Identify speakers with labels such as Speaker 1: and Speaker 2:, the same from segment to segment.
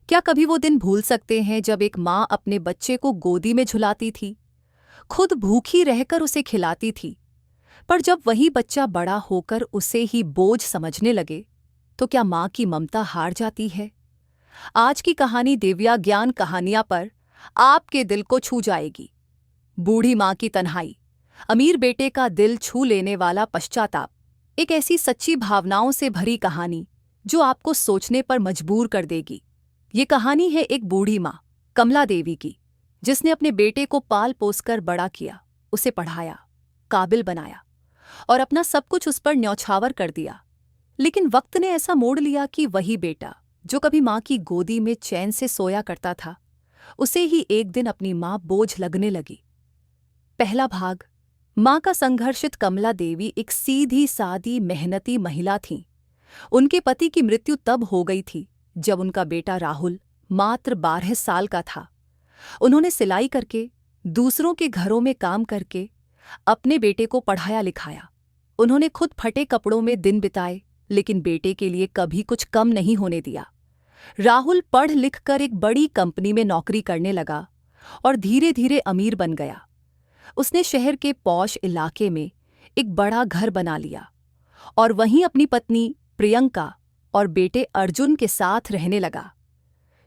Speaker 1: क्या कभी वो दिन भूल सकते हैं जब एक माँ अपने बच्चे को गोदी में झुलाती थी, खुद भूखी रहकर उसे खिलाती थी, पर जब वही बच्चा बड़ा होकर उसे ही बोझ समझने लगे, तो क्या माँ की ममता हार जाती है? आज की कहानी दिव्या ज्ञान कहानियां पर आपके दिल को छू जाएगी। बूढ़ी माँ की तन्हाई, अमीर बेटे का दिल छू लेने वाला पश्चाताप, एक ऐसी सच्ची भावनाओं से भरी कहानी जो आपको सोचने पर मजबूर कर देगी। ये कहानी है एक बूढ़ी माँ, कमला देवी की, जिसने अपने बेटे को पाल पोस कर बड़ा किया, उसे पढ़ाया, काबिल बनाया और अपना सब कुछ उस पर न्यौछावर कर दिया। लेकिन वक्त ने ऐसा मोड़ लिया कि वही बेटा जो कभी माँ की गोदी में चैन से सोया करता था, उसे ही एक दिन अपनी माँ बोझ लगने लगी। पहला भाग। माँ का संघर्षित कमला देवी एक सीधी सादी मेहनती महिला थीं। उनके पति की मृत्यु तब हो गई थी जब उनका बेटा राहुल मात्र 12 साल का था। उन्होंने सिलाई करके, दूसरों के घरों में काम करके अपने बेटे को पढ़ाया लिखाया। उन्होंने खुद फटे कपड़ों में दिन बिताए, लेकिन बेटे के लिए कभी कुछ कम नहीं होने दिया। राहुल पढ़ लिख कर एक बड़ी कंपनी में नौकरी करने लगा और धीरे धीरे अमीर बन गया। उसने शहर के पॉश इलाके में एक बड़ा घर बना लिया और वहीं अपनी पत्नी प्रियंका और बेटे अर्जुन के साथ रहने लगा।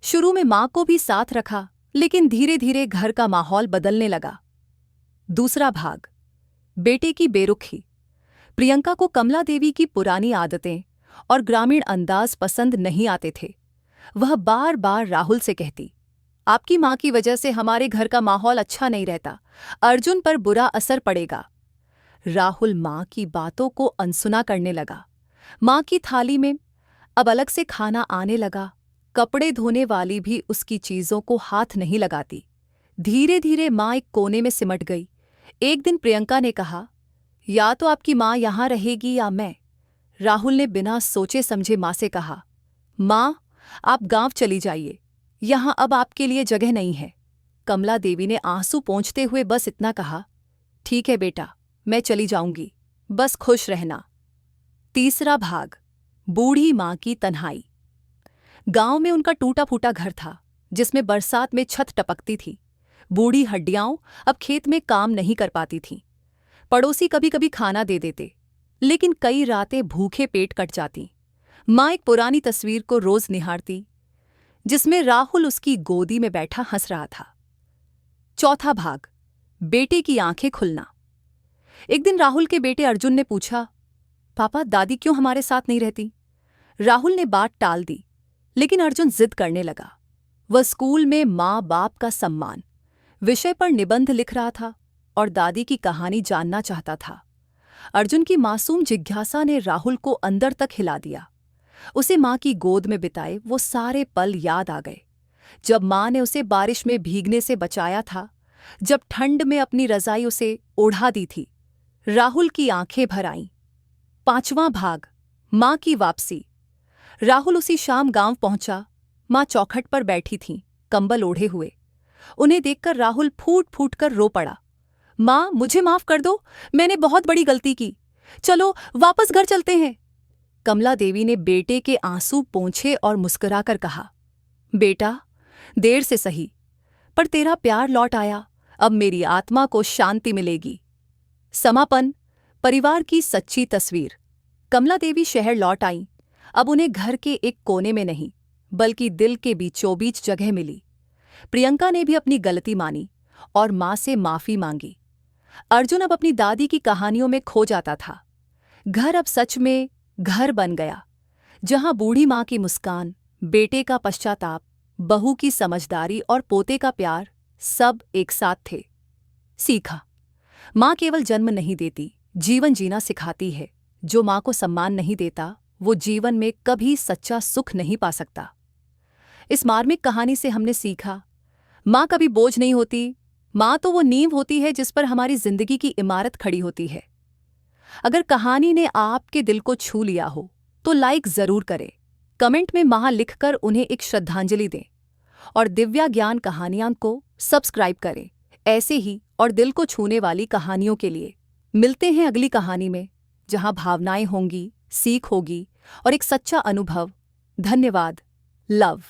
Speaker 1: शुरू में मां को भी साथ रखा, लेकिन धीरे धीरे घर का माहौल बदलने लगा। दूसरा भाग। बेटे की बेरुखी। प्रियंका को कमला देवी की पुरानी आदतें और ग्रामीण अंदाज पसंद नहीं आते थे। वह बार बार राहुल से कहती, आपकी माँ की वजह से हमारे घर का माहौल अच्छा नहीं रहता, अर्जुन पर बुरा असर पड़ेगा। राहुल माँ की बातों को अनसुना करने लगा। माँ की थाली में अब अलग से खाना आने लगा। कपड़े धोने वाली भी उसकी चीजों को हाथ नहीं लगाती। धीरे धीरे माँ एक कोने में सिमट गई। एक दिन प्रियंका ने कहा, या तो आपकी माँ यहां रहेगी या मैं। राहुल ने बिना सोचे समझे माँ से कहा, माँ, आप गांव चली जाइए, यहां अब आपके लिए जगह नहीं है। कमला देवी ने आंसू पोंछते हुए बस इतना कहा, ठीक है बेटा, मैं चली जाऊंगी, बस खुश रहना। तीसरा भाग। बूढ़ी माँ की तन्हाई। गांव में उनका टूटा फूटा घर था, जिसमें बरसात में छत टपकती थी। बूढ़ी हड्डियां अब खेत में काम नहीं कर पाती थीं। पड़ोसी कभी कभी खाना दे देते, लेकिन कई रातें भूखे पेट कट जाती। माँ एक पुरानी तस्वीर को रोज निहारती, जिसमें राहुल उसकी गोदी में बैठा हंस रहा था। चौथा भाग। बेटे की आंखें खुलना। एक दिन राहुल के बेटे अर्जुन ने पूछा, पापा, दादी क्यों हमारे साथ नहीं रहती? राहुल ने बात टाल दी, लेकिन अर्जुन जिद करने लगा। वह स्कूल में माँ बाप का सम्मान विषय पर निबंध लिख रहा था और दादी की कहानी जानना चाहता था। अर्जुन की मासूम जिज्ञासा ने राहुल को अंदर तक हिला दिया। उसे माँ की गोद में बिताए वो सारे पल याद आ गए, जब माँ ने उसे बारिश में भीगने से बचाया था, जब ठंड में अपनी रजाई उसे ओढ़ा दी थी। राहुल की आंखें भर आईं। पांचवां भाग। माँ की वापसी। राहुल उसी शाम गांव पहुंचा। माँ चौखट पर बैठी थीं, कंबल ओढ़े हुए। उन्हें देखकर राहुल फूट फूट कर रो पड़ा। माँ, मुझे माफ कर दो, मैंने बहुत बड़ी गलती की, चलो वापस घर चलते हैं। कमला देवी ने बेटे के आंसू पोंछे और मुस्कुराकर कहा, बेटा, देर से सही, पर तेरा प्यार लौट आया, अब मेरी आत्मा को शांति मिलेगी। समापन। परिवार की सच्ची तस्वीर। कमला देवी शहर लौट आईं। अब उन्हें घर के एक कोने में नहीं, बल्कि दिल के बीचों बीच जगह मिली। प्रियंका ने भी अपनी गलती मानी और माँ से माफी मांगी। अर्जुन अब अपनी दादी की कहानियों में खो जाता था। घर अब सच में घर बन गया, जहां बूढ़ी माँ की मुस्कान, बेटे का पश्चाताप, बहू की समझदारी और पोते का प्यार सब एक साथ थे। सीखा। माँ केवल जन्म नहीं देती, जीवन जीना सिखाती है। जो माँ को सम्मान नहीं देता, वो जीवन में कभी सच्चा सुख नहीं पा सकता। इस मार्मिक कहानी से हमने सीखा, माँ कभी बोझ नहीं होती। माँ तो वो नींव होती है जिस पर हमारी जिंदगी की इमारत खड़ी होती है। अगर कहानी ने आपके दिल को छू लिया हो तो लाइक जरूर करें, कमेंट में माँ लिखकर उन्हें एक श्रद्धांजलि दें और दिव्या ज्ञान कहानियां को सब्सक्राइब करें ऐसे ही और दिल को छूने वाली कहानियों के लिए। मिलते हैं अगली कहानी में, जहां भावनाएं होंगी, सीख होगी और एक सच्चा अनुभव। धन्यवाद। लव।